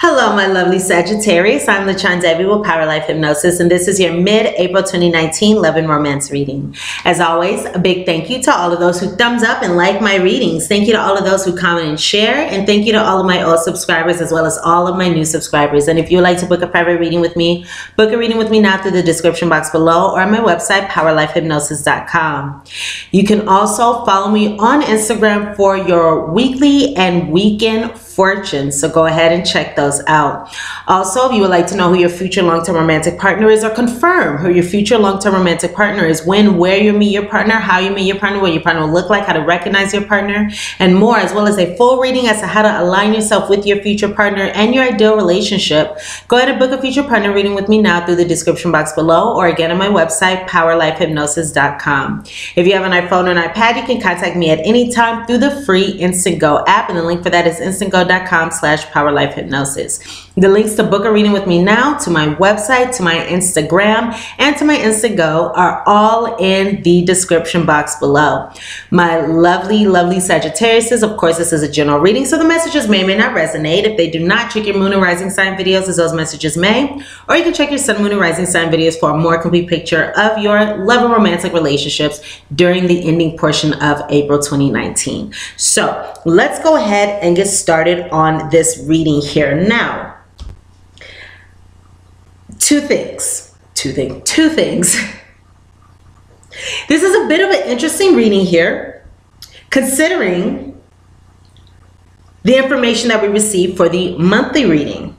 Hello, my lovely Sagittarius. I'm LaChan Debbie with Power Life Hypnosis, and this is your mid-April 2019 Love and Romance reading. As always, a big thank you to all of those who thumbs up and like my readings. Thank you to all of those who comment and share, and thank you to all of my old subscribers as well as all of my new subscribers. And if you would like to book a private reading with me, book a reading with me now through the description box below or on my website, powerlifehypnosis.com. You can also follow me on Instagram for your weekly and weekend fortunes, so go ahead and check those out. Also, if you would like to know who your future long-term romantic partner is, or confirm who your future long-term romantic partner is, when, where you meet your partner, how you meet your partner, what your partner will look like, how to recognize your partner, and more, as well as a full reading as to how to align yourself with your future partner and your ideal relationship, go ahead and book a future partner reading with me now through the description box below, or again on my website, powerlifehypnosis.com. If you have an iPhone or an iPad, you can contact me at any time through the free Instant Go app, and the link for that is instantgo.com/powerlifehypnosis. The links to book a reading with me now, to my website, to my Instagram, and to my Instant Go are all in the description box below. My lovely, lovely Sagittariuses, of course, this is a general reading, so the messages may or may not resonate. If they do not, check your moon and rising sign videos as those messages may, or you can check your sun, moon, and rising sign videos for a more complete picture of your love and romantic relationships during the ending portion of April 2019. So let's go ahead and get started on this reading here now. Two things. This is a bit of an interesting reading here, considering the information that we received for the monthly reading.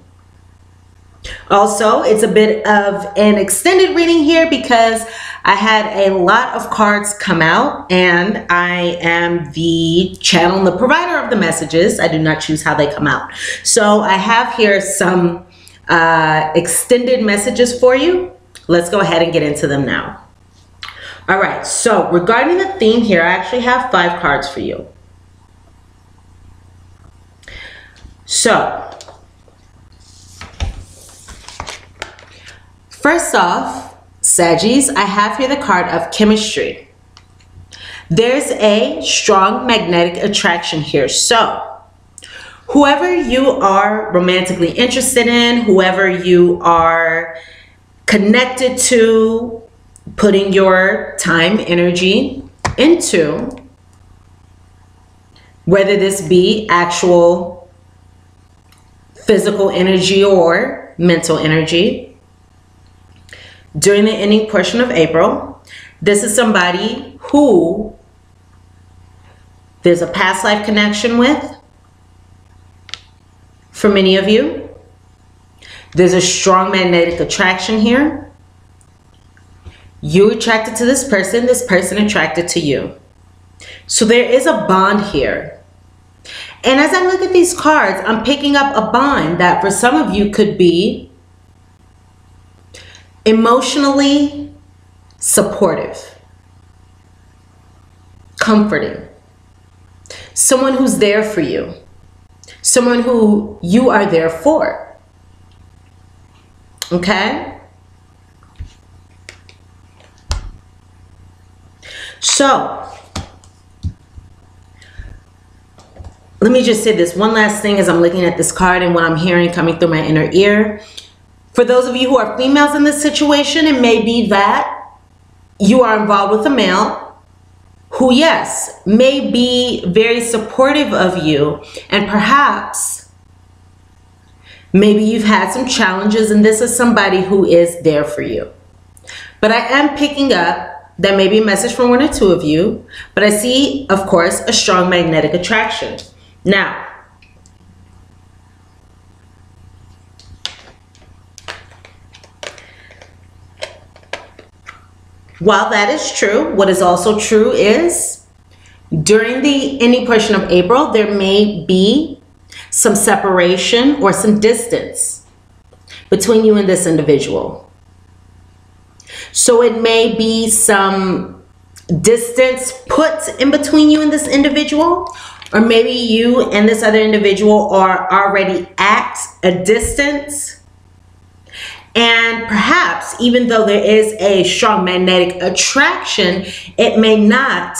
Also, it's a bit of an extended reading here because I had a lot of cards come out, and I am the channel and the provider of the messages. I do not choose how they come out. So I have here some extended messages for you. Let's go ahead and get into them now. All right, so regarding the theme here, I actually have 5 cards for you. So first off, Saggies, I have here the card of chemistry. There's a strong magnetic attraction here. So whoever you are romantically interested in, whoever you are connected to, putting your time, energy into, whether this be actual physical energy or mental energy, during the ending portion of April, this is somebody who there's a past life connection with. For many of you, there's a strong magnetic attraction here. You're attracted to this person attracted to you. So there is a bond here. And as I look at these cards, I'm picking up a bond that for some of you could be emotionally supportive, comforting, someone who's there for you, someone who you are there for. Okay? So let me just say this one last thing as I'm looking at this card and what I'm hearing coming through my inner ear. For those of you who are females in this situation, it may be that you are involved with a male who, yes, may be very supportive of you, and perhaps maybe you've had some challenges, and this is somebody who is there for you. But I am picking up that may be a message from 1 or 2 of you, but I see, of course, a strong magnetic attraction. Now, while that is true, what is also true is during the ending portion of April, there may be some separation or some distance between you and this individual. So it may be some distance put in between you and this individual, or maybe you and this other individual are already at a distance. And perhaps even though there is a strong magnetic attraction, it may not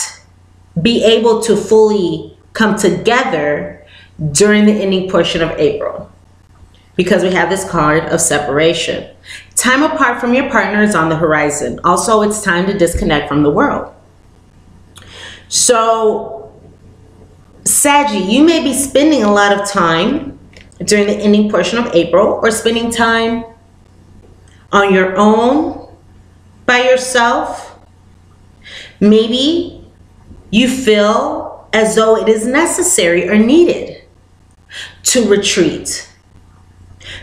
be able to fully come together during the ending portion of April. because we have this card of separation. Time apart from your partner is on the horizon. Also, it's time to disconnect from the world. So, Saggy, you may be spending a lot of time during the ending portion of April, or spending time on your own, by yourself. Maybe you feel as though it is necessary or needed to retreat.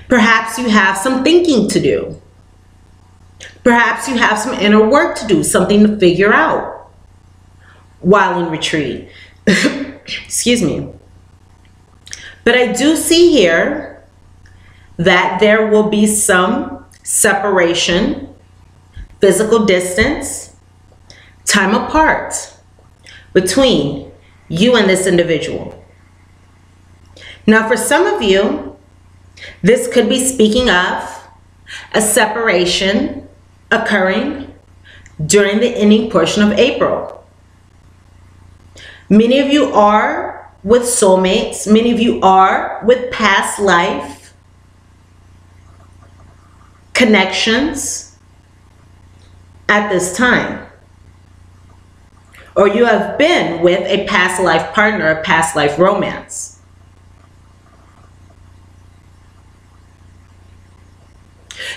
Perhaps you have some thinking to do. Perhaps you have some inner work to do, something to figure out while in retreat. Excuse me. But I do see here that there will be some separation, physical distance, time apart between you and this individual. Now, for some of you, this could be speaking of a separation occurring during the ending portion of April. Many of you are with soulmates. Many of you are with past life connections at this time. Or you have been with a past life partner, a past life romance.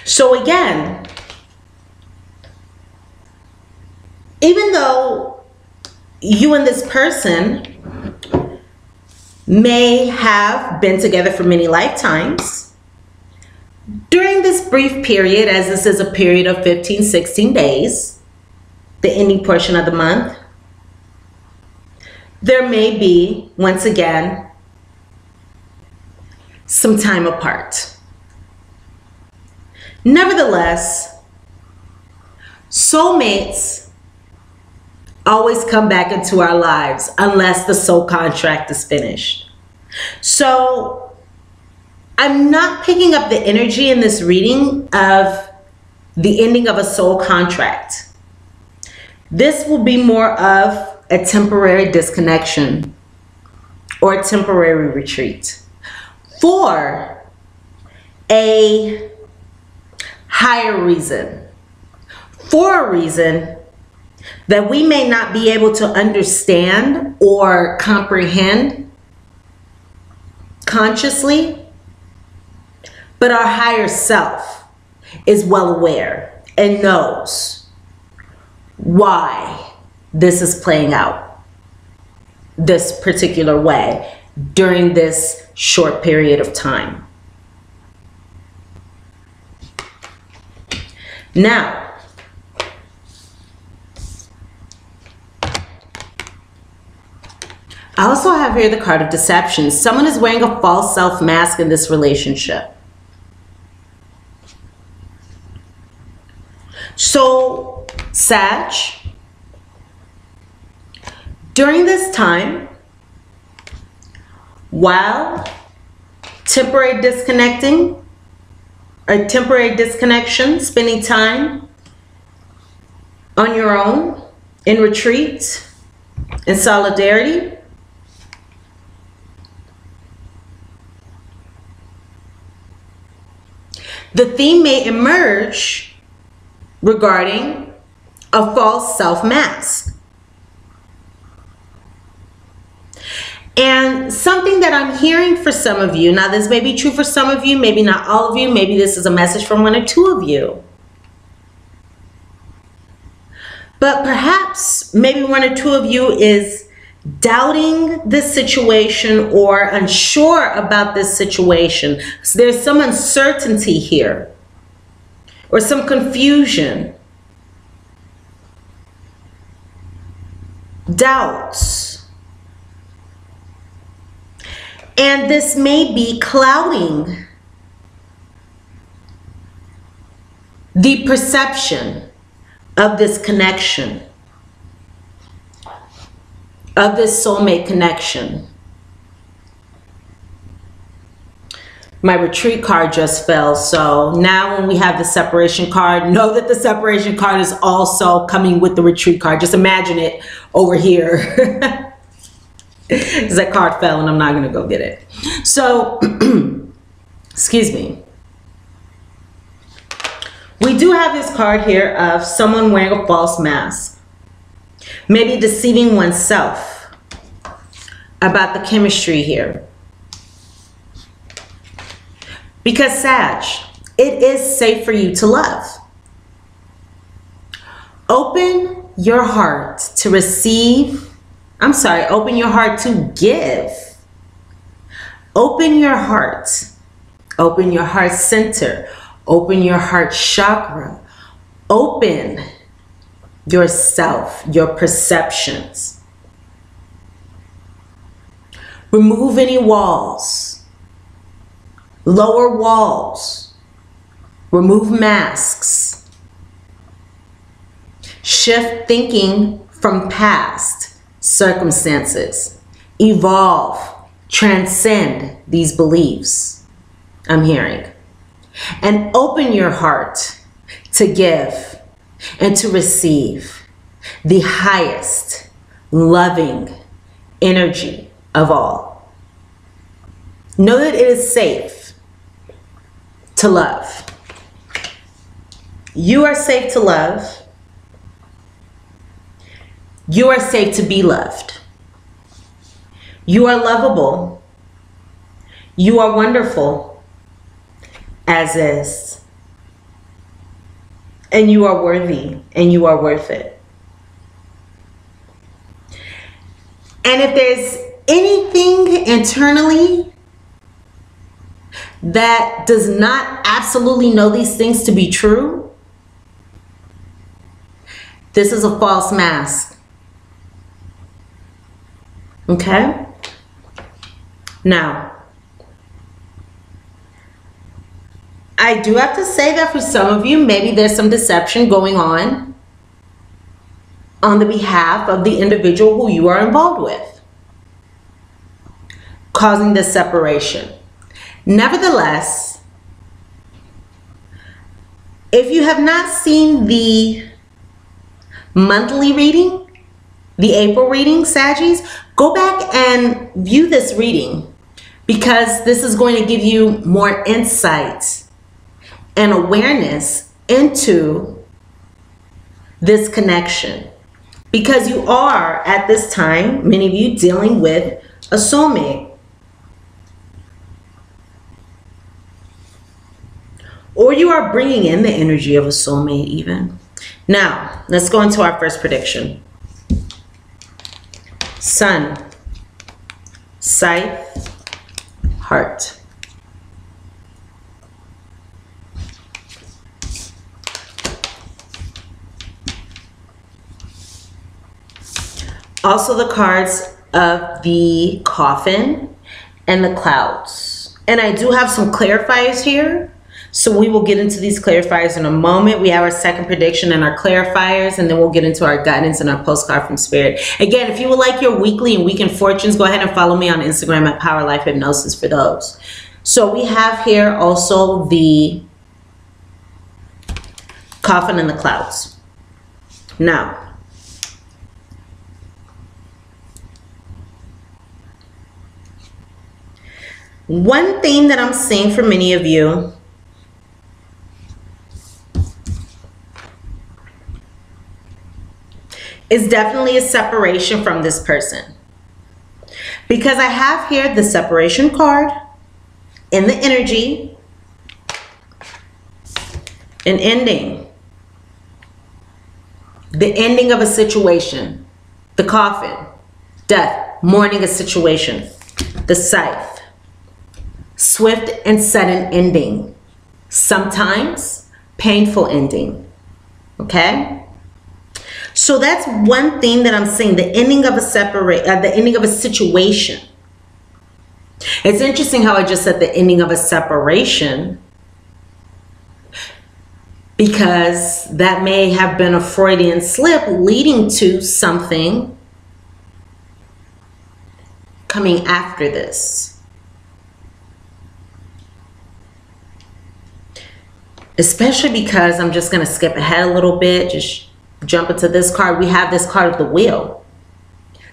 So again, even though you and this person may have been together for many lifetimes, during this brief period, as this is a period of 15, 16 days, the ending portion of the month, there may be, once again, some time apart. Nevertheless, soulmates always come back into our lives unless the soul contract is finished. So I'm not picking up the energy in this reading of the ending of a soul contract. This will be more of a temporary disconnection or a temporary retreat for a higher reason, for a reason that we may not be able to understand or comprehend consciously, but our higher self is well aware and knows why this is playing out this particular way during this short period of time. Now, I also have here the card of deception. Someone is wearing a false self mask in this relationship. So, Sag, during this time, while temporary disconnecting, or temporary disconnection, spending time on your own, in retreat, in solidarity, the theme may emerge regarding a false self-mask. And something that I'm hearing for some of you, now this may be true for some of you, maybe not all of you, maybe this is a message from one or two of you. But perhaps maybe one or two of you is doubting this situation or unsure about this situation. So there's some uncertainty here or some confusion, doubts. And this may be clouding the perception of this connection, of this soulmate connection. My retreat card just fell, so now when we have the separation card, know that the separation card is also coming with the retreat card. Just imagine it over here. That card fell and I'm not going to go get it. So Excuse me. We do have this card here of someone wearing a false mask. Maybe deceiving oneself about the chemistry here. Because Sag, it is safe for you to love. Open your heart to receive. I'm sorry, open your heart to give. Open your heart. Open your heart center. Open your heart chakra. Open yourself, your perceptions. Remove any walls. Lower walls. Remove masks. Shift thinking from past circumstances. Evolve. Transcend these beliefs I'm hearing. And open your heart to give and to receive the highest loving energy of all. Know that it is safe to love. You are safe to love. You are safe to be loved. You are lovable. You are wonderful as is. And you are worthy and you are worth it. And if there's anything internally that does not absolutely know these things to be true, this is a false mask. Okay? Now, I do have to say that for some of you, maybe there's some deception going on the behalf of the individual who you are involved with, causing this separation. Nevertheless, if you have not seen the monthly reading, the April reading, Saggies, go back and view this reading, because this is going to give you more insight and awareness into this connection. Because you are, at this time, many of you, dealing with a soulmate. Or you are bringing in the energy of a soulmate even. Now, let's go into our first prediction. Sun, Scythe, Heart. Also the cards of the Coffin and the Clouds. And I do have some clarifiers here, so we will get into these clarifiers in a moment. We have our second prediction and our clarifiers, and then we'll get into our guidance and our postcard from Spirit. Again, if you would like your weekly and weekend fortunes, go ahead and follow me on Instagram at Power Life Hypnosis for those. So we have here also the Coffin and the Clouds. Now, one thing that I'm seeing for many of you is definitely a separation from this person. Because I have here the separation card in the energy, an ending, the ending of a situation, the Coffin, death, mourning a situation, the Scythe. Swift and sudden ending. Sometimes painful ending. Okay? So that's one thing that I'm saying, the ending of the ending of a situation. It's interesting how I just said the ending of a separation, because that may have been a Freudian slip leading to something coming after this. Especially because I'm just going to skip ahead a little bit, just jump into this card. We have this card of the Wheel.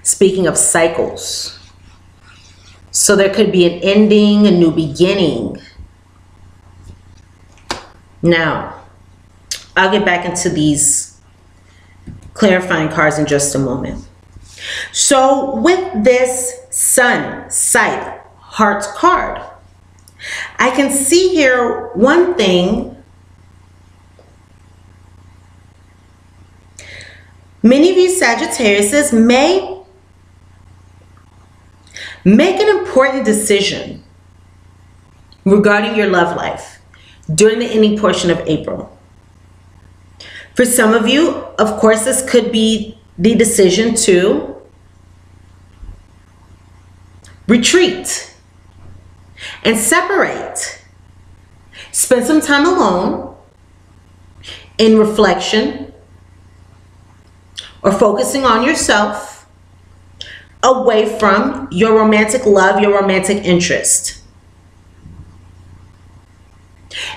Speaking of cycles. So there could be an ending, a new beginning. Now, I'll get back into these clarifying cards in just a moment. So with this Sun, Scythe, Hearts card, I can see here one thing. Many of you Sagittariuses may make an important decision regarding your love life during the ending portion of April. For some of you, of course, this could be the decision to retreat and separate. Spend some time alone in reflection or focusing on yourself, away from your romantic love, your romantic interest.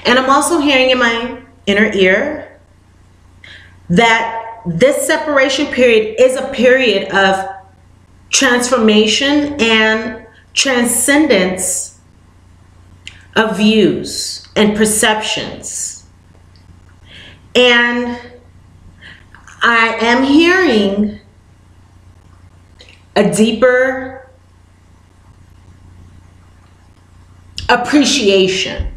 And I'm also hearing in my inner ear that this separation period is a period of transformation and transcendence of views and perceptions. And I am hearing a deeper appreciation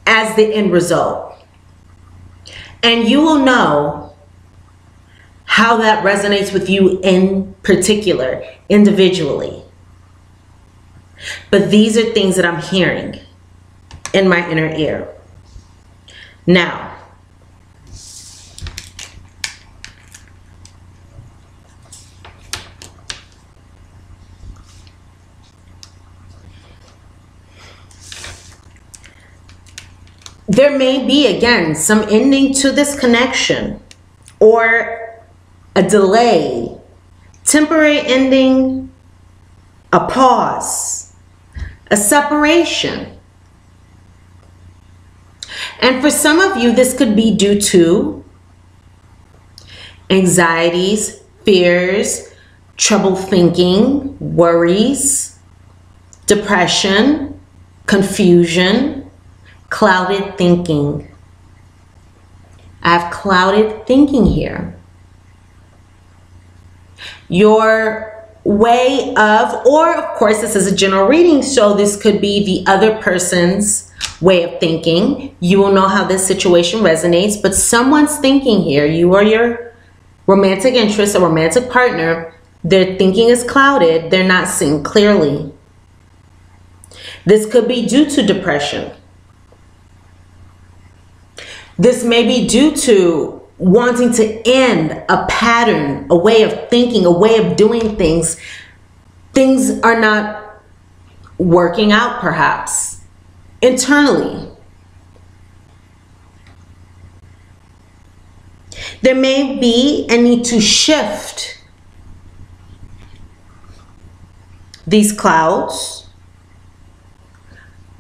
as the end result. And you will know how that resonates with you in particular, individually. But these are things that I'm hearing in my inner ear. Now, there may be, again, some ending to this connection or a delay, temporary ending, a pause, a separation. And for some of you, this could be due to anxieties, fears, trouble thinking, worries, depression, confusion, clouded thinking. I have clouded thinking here. Your way of, or of course, this is a general reading, so this could be the other person's way of thinking. You will know how this situation resonates, but someone's thinking here, you or your romantic interest, a romantic partner, their thinking is clouded. They're not seeing clearly. This could be due to depression. This may be due to wanting to end a pattern, a way of thinking, a way of doing things. Things are not working out, perhaps, internally. There may be a need to shift these clouds,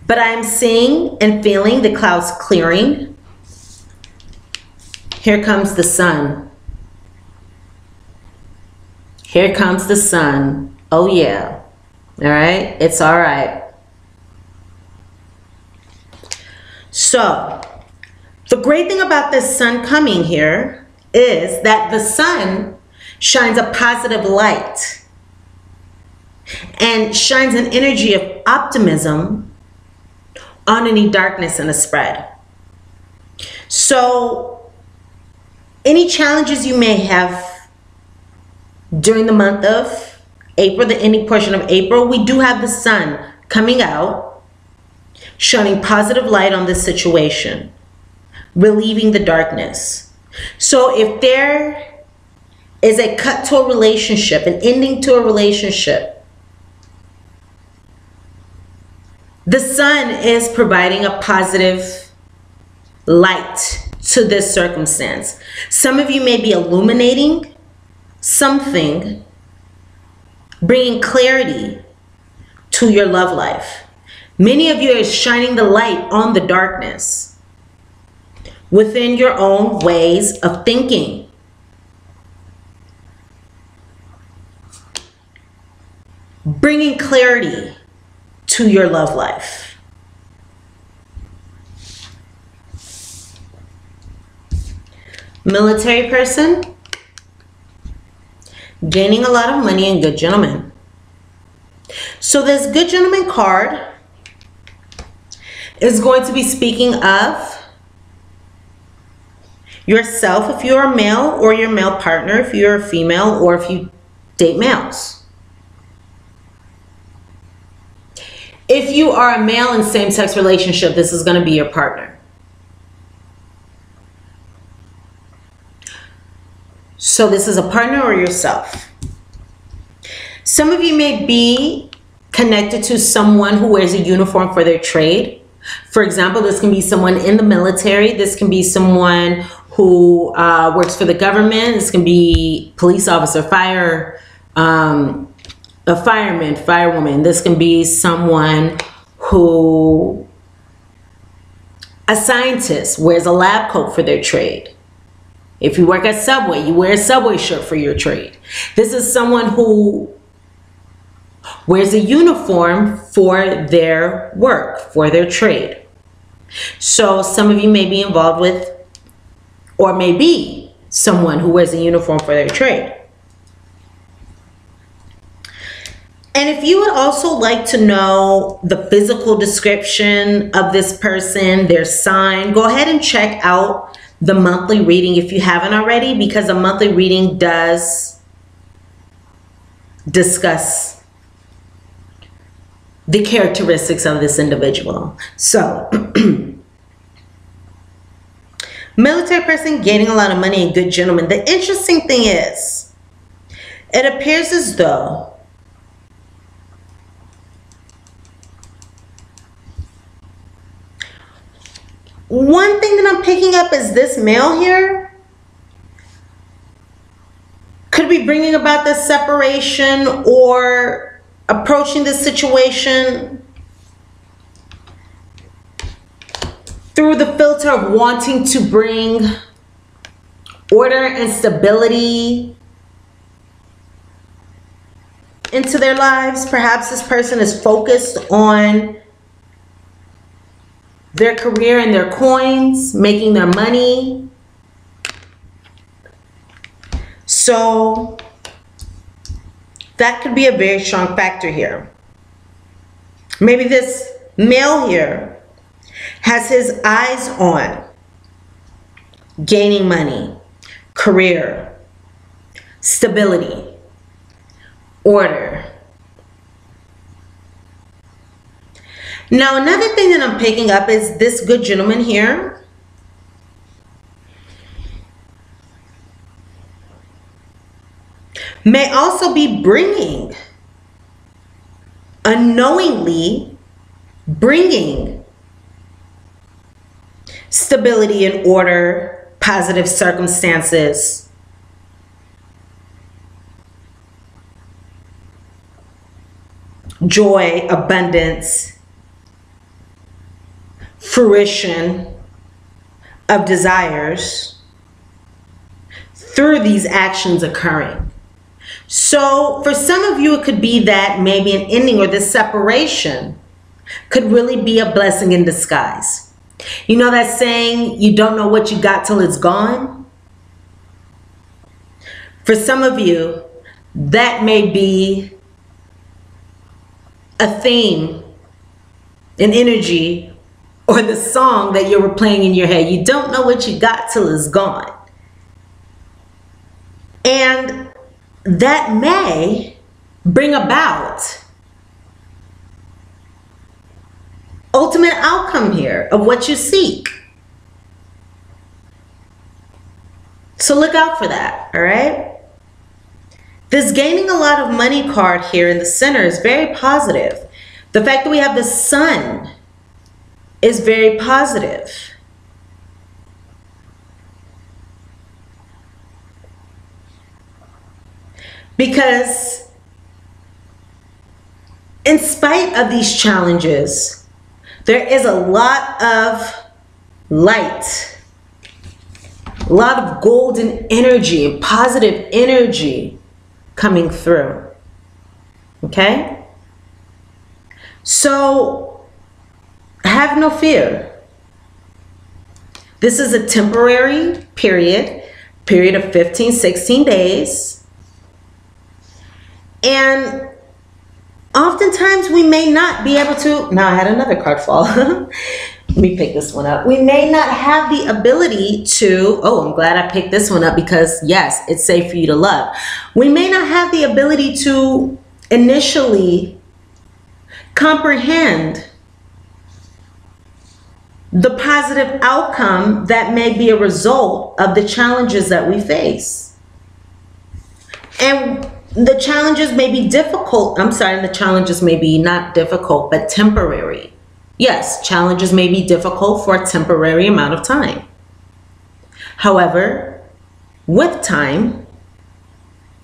but I'm seeing and feeling the clouds clearing. Here comes the sun. Here comes the sun. Oh yeah. All right. It's all right. So the great thing about this sun coming here is that the sun shines a positive light and shines an energy of optimism on any darkness in a spread. So any challenges you may have during the month of April, the ending portion of April, we do have the sun coming out, shining positive light on this situation, relieving the darkness. So if there is a cut to a relationship, an ending to a relationship, the sun is providing a positive light to this circumstance. Some of you may be illuminating something, bringing clarity to your love life. Many of you are shining the light on the darkness within your own ways of thinking. Bringing clarity to your love life. Military person, gaining a lot of money and good gentleman. So this good gentleman card is going to be speaking of yourself if you're a male, or your male partner if you're a female, or if you date males. If you are a male in same-sex relationship, this is going to be your partner. So this is a partner or yourself. Some of you may be connected to someone who wears a uniform for their trade. For example, this can be someone in the military. This can be someone who works for the government. This can be police officer, a fireman, firewoman. This can be someone who, a scientist, wears a lab coat for their trade. If you work at Subway, you wear a Subway shirt for your trade. This is someone who wears a uniform for their work, for their trade. So some of you may be involved with, or may be someone who wears a uniform for their trade. And if you would also like to know the physical description of this person, their sign, go ahead and check out the monthly reading if you haven't already, because a monthly reading does discuss the characteristics of this individual. So, military person gaining a lot of money and good gentleman. The interesting thing is, it appears as though one thing that I'm picking up is this male here could be bringing about this separation or approaching this situation through the filter of wanting to bring order and stability into their lives. Perhaps this person is focused on their career and their coins, making their money. So that could be a very strong factor here. Maybe this male here has his eyes on gaining money, career, stability, order. Now, another thing that I'm picking up is this good gentleman here may also be bringing, unknowingly bringing stability and order, positive circumstances, joy, abundance, fruition of desires through these actions occurring. So for some of you, it could be that maybe an ending or this separation could really be a blessing in disguise. You know that saying, you don't know what you got till it's gone? For some of you, that may be a theme, an energy, or the song that you were playing in your head. You don't know what you got till it's gone. And that may bring about ultimate outcome here of what you seek. So look out for that, all right? This gaining a lot of money card here in the center is very positive. The fact that we have the sun is very positive. Because in spite of these challenges, there is a lot of light, a lot of golden energy and positive energy coming through. Okay? So have no fear. This is a temporary period. period of 15, 16 days. And oftentimes we may not be able to, now I had another card fall. Let me pick this one up. We may not have the ability to, oh, I'm glad I picked this one up because yes, it's safe for you to love. We may not have the ability to initially comprehend the positive outcome that may be a result of the challenges that we face. And the challenges may be difficult. I'm sorry, the challenges may be not difficult, but temporary. Yes, challenges may be difficult for a temporary amount of time. However, with time,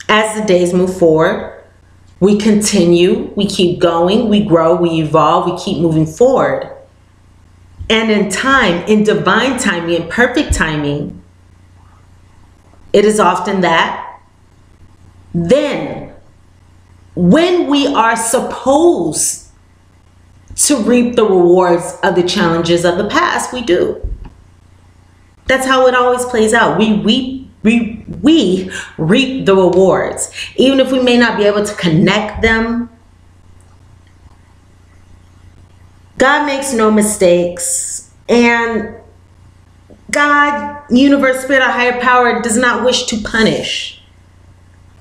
as the days move forward, we continue, we keep going, we grow, we evolve, we keep moving forward. And in time, in divine timing, in perfect timing, it is often that then when we are supposed to reap the rewards of the challenges of the past, we do. That's how it always plays out. We reap the rewards. Even if we may not be able to connect them, God makes no mistakes, and God, universe, spirit, or higher power does not wish to punish.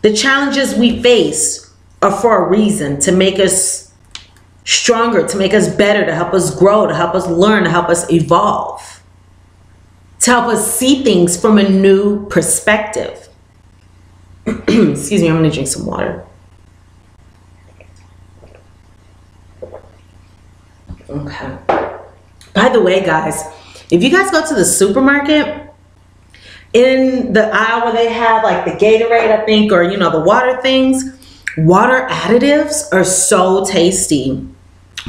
The challenges we face are for a reason, to make us stronger, to make us better, to help us grow, to help us learn, to help us evolve, to help us see things from a new perspective. Excuse me, I'm gonna drink some water. Okay. By the way, guys, if you guys go to the supermarket, in the aisle where they have like the Gatorade, I think, or, you know, the water things, water additives are so tasty.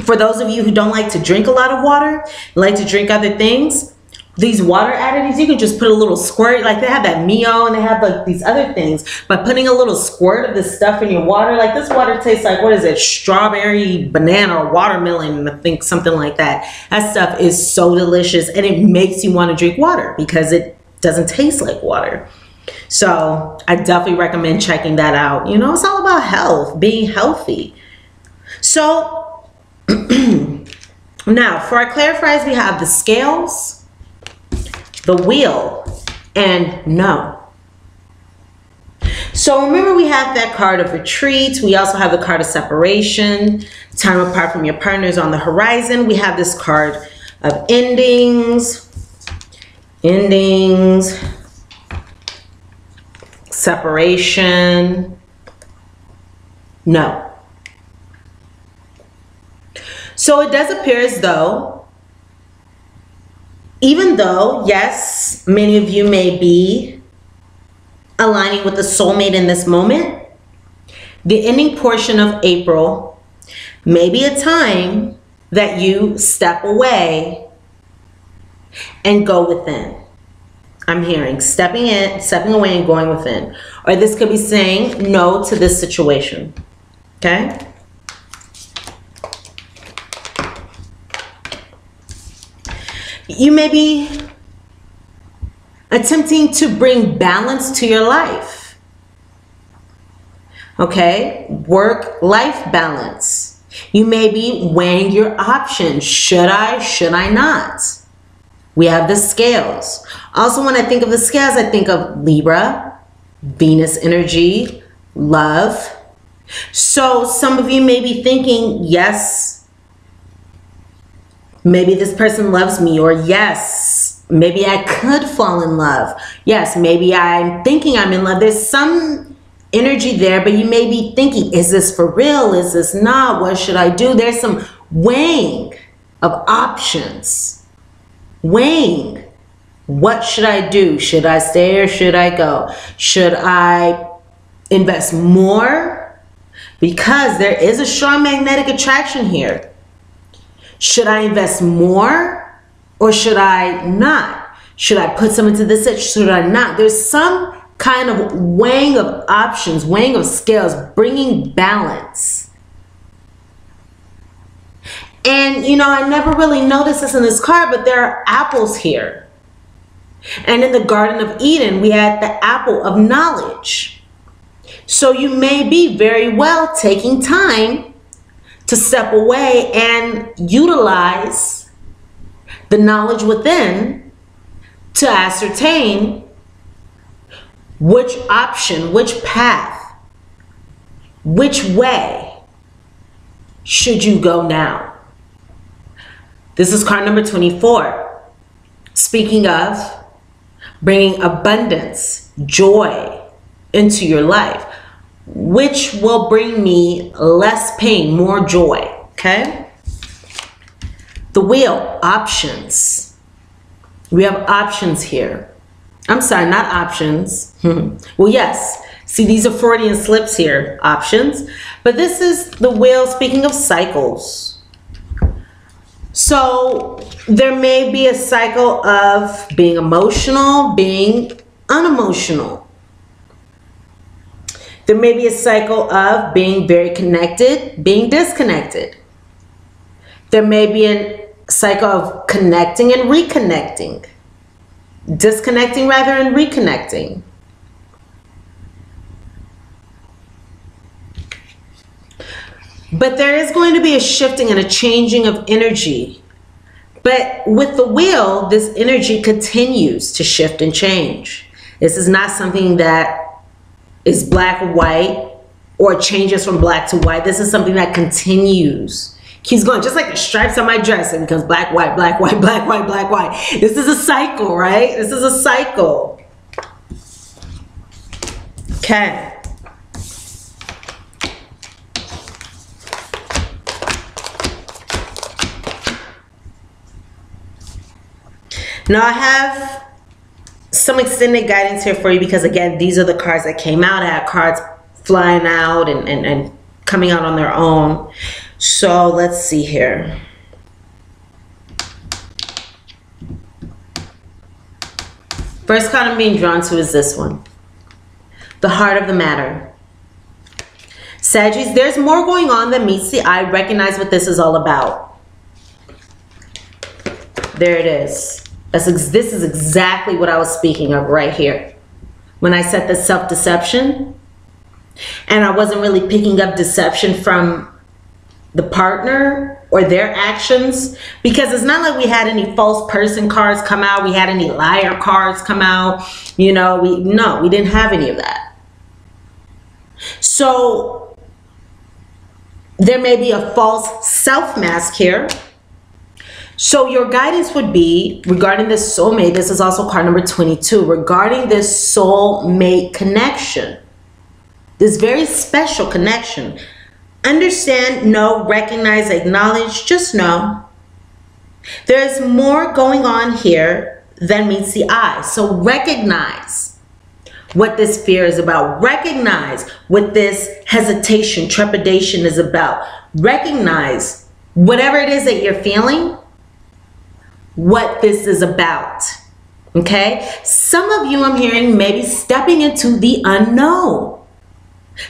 For those of you who don't like to drink a lot of water, like to drink other things, these water additives, you can just put a little squirt, like they have that Mio and they have like these other things, by putting a little squirt of this stuff in your water. Like this water tastes like, what is it? Strawberry, banana, or watermelon, I think, something like that. That stuff is so delicious, and it makes you want to drink water because it doesn't taste like water. So I definitely recommend checking that out. You know, it's all about health, being healthy. So now for our clarifiers, we have the scales, the wheel, and no. So remember, we have that card of retreat. We also have the card of separation. Time apart from your partners on the horizon. We have this card of endings, separation, no. So it does appear as though, even though, yes, many of you may be aligning with the soulmate in this moment, the ending portion of April may be a time that you step away and go within. I'm hearing stepping away and going within. Or this could be saying no to this situation. Okay? You may be attempting to bring balance to your life. Okay? Work-life balance. You may be weighing your options. Should I not? We have the scales. Also, when I think of the scales, I think of Libra, Venus energy, love. So some of you may be thinking, yes, maybe this person loves me, or yes, maybe I could fall in love. Yes, maybe I'm thinking I'm in love. There's some energy there, but you may be thinking, is this for real? Is this not? What should I do? There's some weighing of options. Weighing. What should I do? Should I stay or should I go? Should I invest more? Because there is a strong magnetic attraction here. Should I invest more or should I not? Should I put some into this? Should I not? There's some kind of weighing of options, weighing of scales, bringing balance. And, you know, I never really noticed this in this card, but there are apples here. And in the Garden of Eden, we had the apple of knowledge. So you may be very well taking time to step away and utilize the knowledge within to ascertain which option, which path, which way should you go now. This is card number 24. Speaking of bringing abundance, joy into your life, which will bring me less pain, more joy, okay? The wheel, options. We have options here. I'm sorry, not options. Well, yes. See, these are Freudian slips here, options. But this is the wheel, speaking of cycles. So there may be a cycle of being emotional, being unemotional. There may be a cycle of being very connected, being disconnected. There may be a cycle of connecting and reconnecting. Disconnecting rather and reconnecting. But there is going to be a shifting and a changing of energy. But with the wheel, this energy continues to shift and change. This is not something that is black or white or changes from black to white. This is something that continues. Keeps going, just like the stripes on my dress. It becomes black, white, black, white, black, white, black, white. This is a cycle, right? This is a cycle. Okay. Now I have some extended guidance here for you because, again, these are the cards that came out. I had cards flying out and coming out on their own. So let's see here. First card I'm being drawn to is this one. The heart of the matter. Sagittarius, there's more going on than meets the eye. Recognize what this is all about. There it is. This is exactly what I was speaking of right here. When I said the self-deception, and I wasn't really picking up deception from the partner or their actions, because it's not like we had any false person cards come out, we had any liar cards come out, you know, we didn't have any of that. So there may be a false self mask here. So your guidance would be regarding this soulmate. This is also card number 22. Regarding this soulmate connection, this very special connection. Understand, know, recognize, acknowledge, just know. There's more going on here than meets the eye. So recognize what this fear is about. Recognize what this hesitation, trepidation is about. Recognize whatever it is that you're feeling, what this is about. Okay? Some of you, I'm hearing, maybe stepping into the unknown.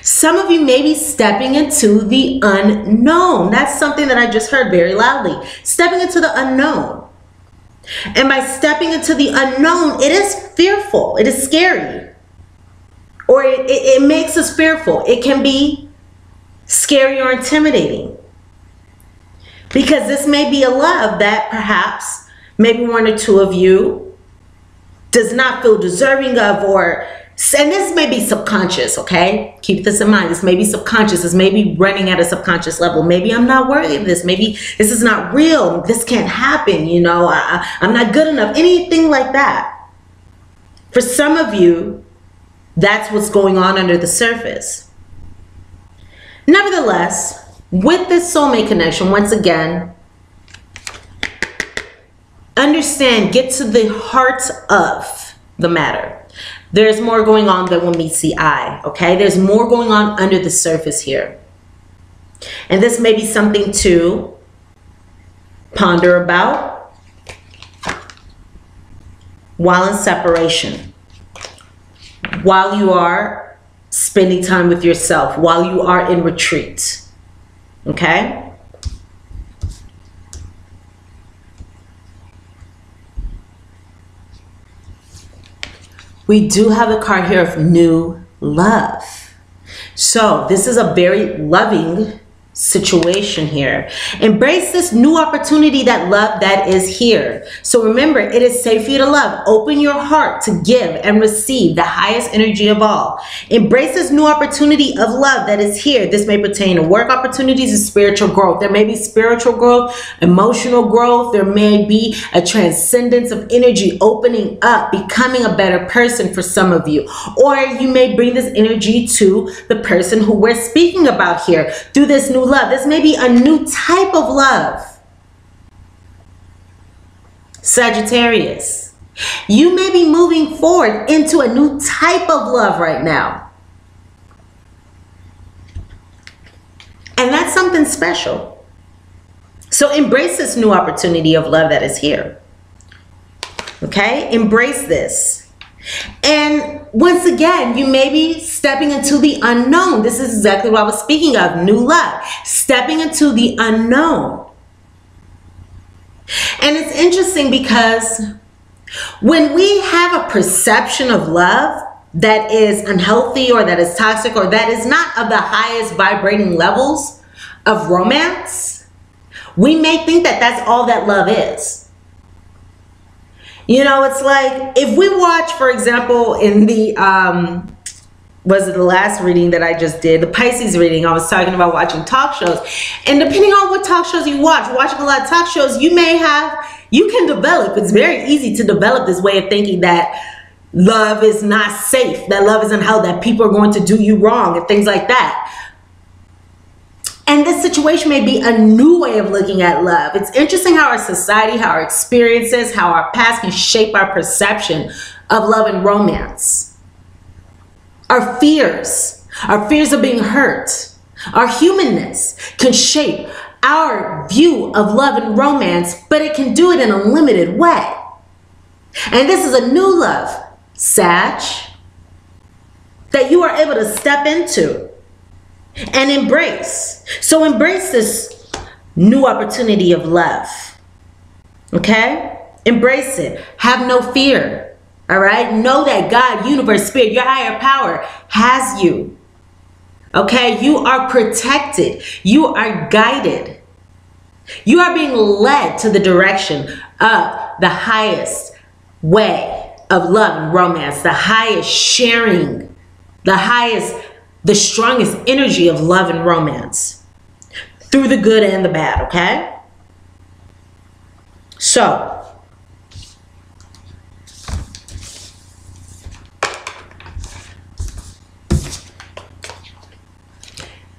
Some of you may be stepping into the unknown. That's something that I just heard very loudly. Stepping into the unknown. And by stepping into the unknown, it is fearful. It is scary. Or it makes us fearful. It can be scary or intimidating. Because this may be a love that perhaps maybe one or two of you does not feel deserving of, and this may be subconscious, okay? Keep this in mind. This may be subconscious. This may be running at a subconscious level. Maybe I'm not worthy of this. Maybe this is not real. This can't happen, you know. I'm not good enough. Anything like that. For some of you, that's what's going on under the surface. Nevertheless, with this soulmate connection, once again, understand, get to the heart of the matter. There's more going on than what meets the eye, okay? There's more going on under the surface here. And this may be something to ponder about while in separation, while you are spending time with yourself, while you are in retreat, okay? we do have the card here of new love. So this is a very loving situation here. Embrace this new opportunity, that love that is here. So remember, it is safe for you to love. Open your heart to give and receive the highest energy of all. Embrace this new opportunity of love that is here. This may pertain to work opportunities and spiritual growth. There may be spiritual growth, emotional growth. There may be a transcendence of energy opening up, becoming a better person for some of you. Or you may bring this energy to the person who we're speaking about here through this new love. This may be a new type of love. Sagittarius, you may be moving forward into a new type of love right now. And that's something special. So embrace this new opportunity of love that is here. Okay? Embrace this. And once again, you may be stepping into the unknown. This is exactly what I was speaking of, new love. Stepping into the unknown. And it's interesting because when we have a perception of love that is unhealthy or that is toxic or that is not of the highest vibrating levels of romance, we may think that that's all that love is. You know, it's like if we watch, for example, in the, was it the last reading that I just did, the Pisces reading, I was talking about watching talk shows. And depending on what talk shows you watch, watching a lot of talk shows, you can develop, it's very easy to develop this way of thinking that love is not safe, that love is unhealthy, that people are going to do you wrong and things like that. And this situation may be a new way of looking at love. It's interesting how our society, how our experiences, how our past can shape our perception of love and romance. Our fears of being hurt, our humanness can shape our view of love and romance, but it can do it in a limited way. And this is a new love, Sag, that you are able to step into and embrace. So embrace this new opportunity of love. Okay? Embrace it. Have no fear. All right? Know that God, universe, spirit, your higher power has you. Okay? You are protected. You are guided. You are being led to the direction of the highest way of love and romance, the highest sharing, the strongest energy of love and romance through the good and the bad, okay? So,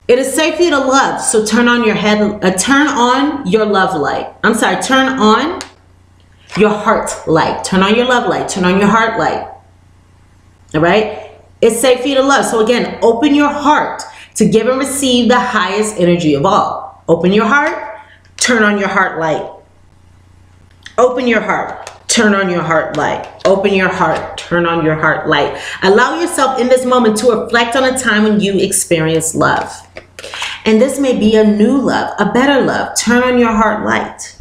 it is safe for you to love, so turn on your turn on your love light. I'm sorry, turn on your heart light. Turn on your love light. Turn on your heart light. All right? It's safe for you to love. So again, open your heart to give and receive the highest energy of all. Open your heart, turn on your heart light. Open your heart, turn on your heart light. Open your heart, turn on your heart light. Allow yourself in this moment to reflect on a time when you experienced love. And this may be a new love, a better love. Turn on your heart light.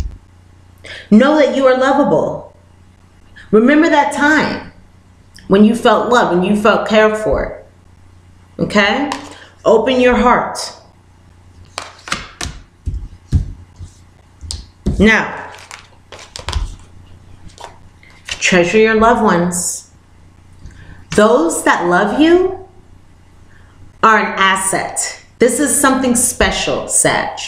Know that you are lovable. Remember that time when you felt loved, when you felt cared for. Okay? Open your heart. Now, treasure your loved ones. Those that love you are an asset. This is something special, Sag.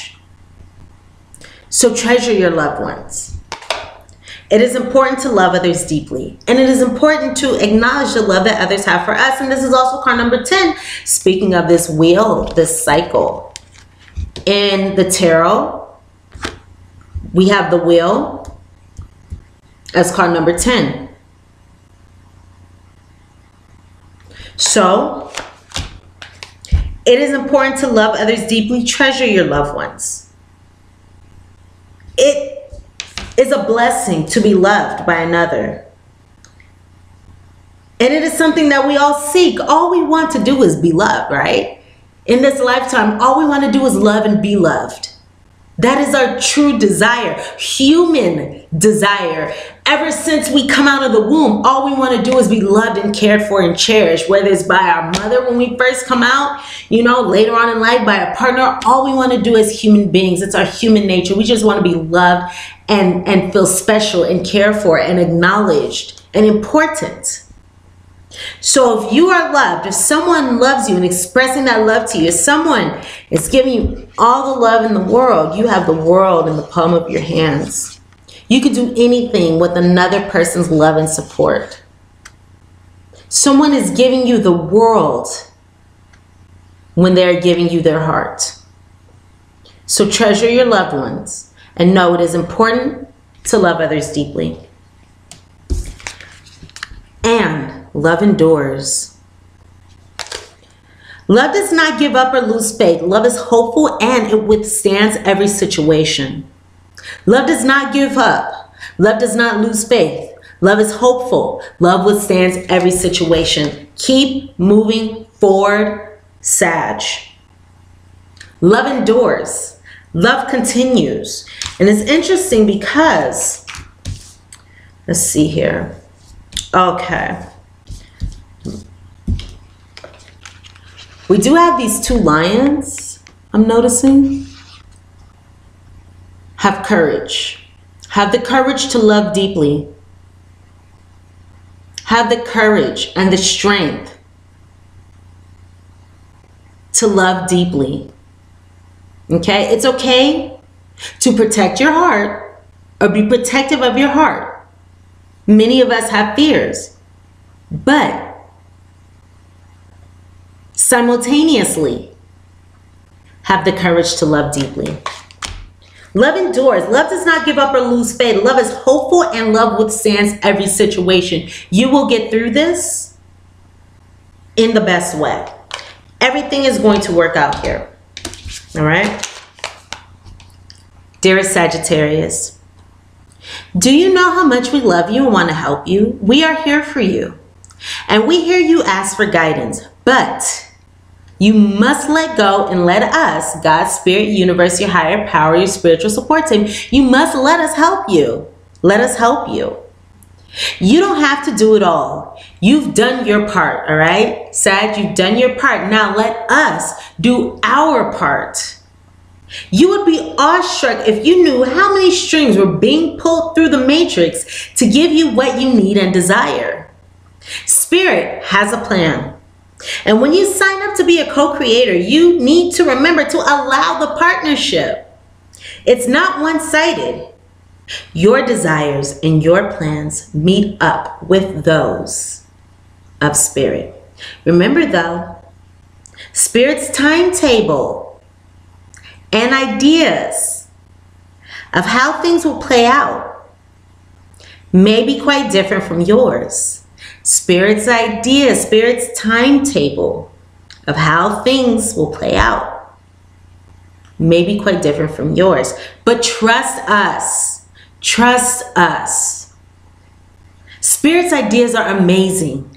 So treasure your loved ones. It is important to love others deeply. And it is important to acknowledge the love that others have for us. And this is also card number 10. Speaking of this wheel, this cycle. In the tarot, we have the wheel as card number 10. So, it is important to love others deeply. Treasure your loved ones. It is a blessing to be loved by another. And it is something that we all seek. All we want to do is be loved, right? In this lifetime, all we want to do is love and be loved. That is our true desire, human desire. Ever since we come out of the womb, all we want to do is be loved and cared for and cherished, whether it's by our mother when we first come out, you know, later on in life, by a partner. All we want to do as human beings, it's our human nature. We just want to be loved and feel special and cared for and acknowledged and important. So if you are loved, if someone loves you and expressing that love to you, if someone is giving you all the love in the world, you have the world in the palm of your hands. You could do anything with another person's love and support. Someone is giving you the world when they're giving you their heart. So treasure your loved ones and know it is important to love others deeply. And love endures. Love does not give up or lose faith. Love is hopeful and it withstands every situation. Love does not give up. Love does not lose faith. Love is hopeful. Love withstands every situation. Keep moving forward, Sag. Love endures. Love continues. And it's interesting because, let's see here. Okay. We do have these two lions, I'm noticing. Have courage. Have the courage to love deeply. Have the courage and the strength to love deeply. Okay? It's okay to protect your heart or be protective of your heart. Many of us have fears, but simultaneously have the courage to love deeply. Love endures. Love does not give up or lose faith. Love is hopeful and love withstands every situation. You will get through this in the best way. Everything is going to work out here. All right? Dearest Sagittarius, do you know how much we love you and want to help you? We are here for you. And we hear you ask for guidance, but you must let go and let us, God, Spirit, Universe, your higher power, your spiritual support team, you must let us help you. Let us help you. You don't have to do it all. You've done your part, all right? Sag, you've done your part. Now let us do our part. You would be awestruck if you knew how many strings were being pulled through the matrix to give you what you need and desire. Spirit has a plan. And when you sign up to be a co-creator, you need to remember to allow the partnership. It's not one-sided. Your desires and your plans meet up with those of Spirit. Remember though, Spirit's timetable and ideas of how things will play out may be quite different from yours. Spirit's idea, Spirit's timetable of how things will play out may be quite different from yours. But trust us. Trust us. Spirit's ideas are amazing.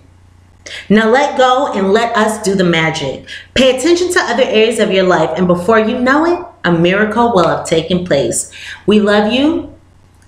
Now let go and let us do the magic. Pay attention to other areas of your life, and before you know it, a miracle will have taken place. We love you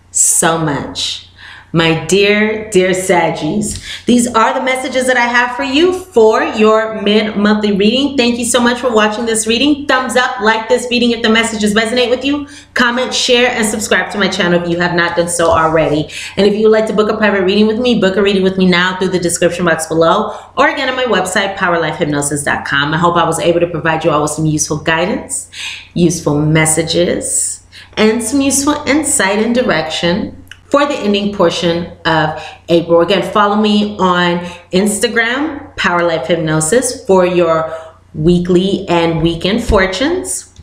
so much. My dear, dear Saggies, these are the messages that I have for you for your mid-monthly reading. Thank you so much for watching this reading. Thumbs up, like this reading if the messages resonate with you. Comment, share, and subscribe to my channel if you have not done so already. And if you would like to book a private reading with me, book a reading with me now through the description box below, or again on my website, powerlifehypnosis.com. I hope I was able to provide you all with some useful guidance, useful messages, and some useful insight and direction for the ending portion of April. Again, follow me on Instagram, Power Life Hypnosis, for your weekly and weekend fortunes.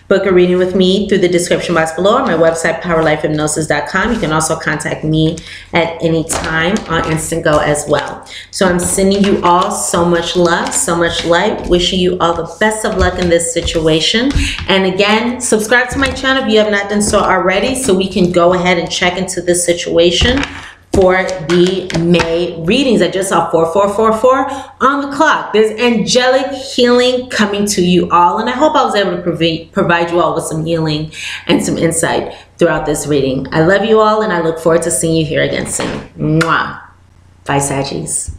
Book a reading with me through the description box below on my website, powerlifehypnosis.com. You can also contact me at any time on Instant Go as well. So I'm sending you all so much love, so much light, wishing you all the best of luck in this situation. And again, subscribe to my channel if you have not done so already, so we can go ahead and check into this situation for the May readings. I just saw 4444 on the clock. There's angelic healing coming to you all, and I hope I was able to provide you all with some healing and some insight throughout this reading. I love you all, and I look forward to seeing you here again soon. Mwah. Bye, Saggies.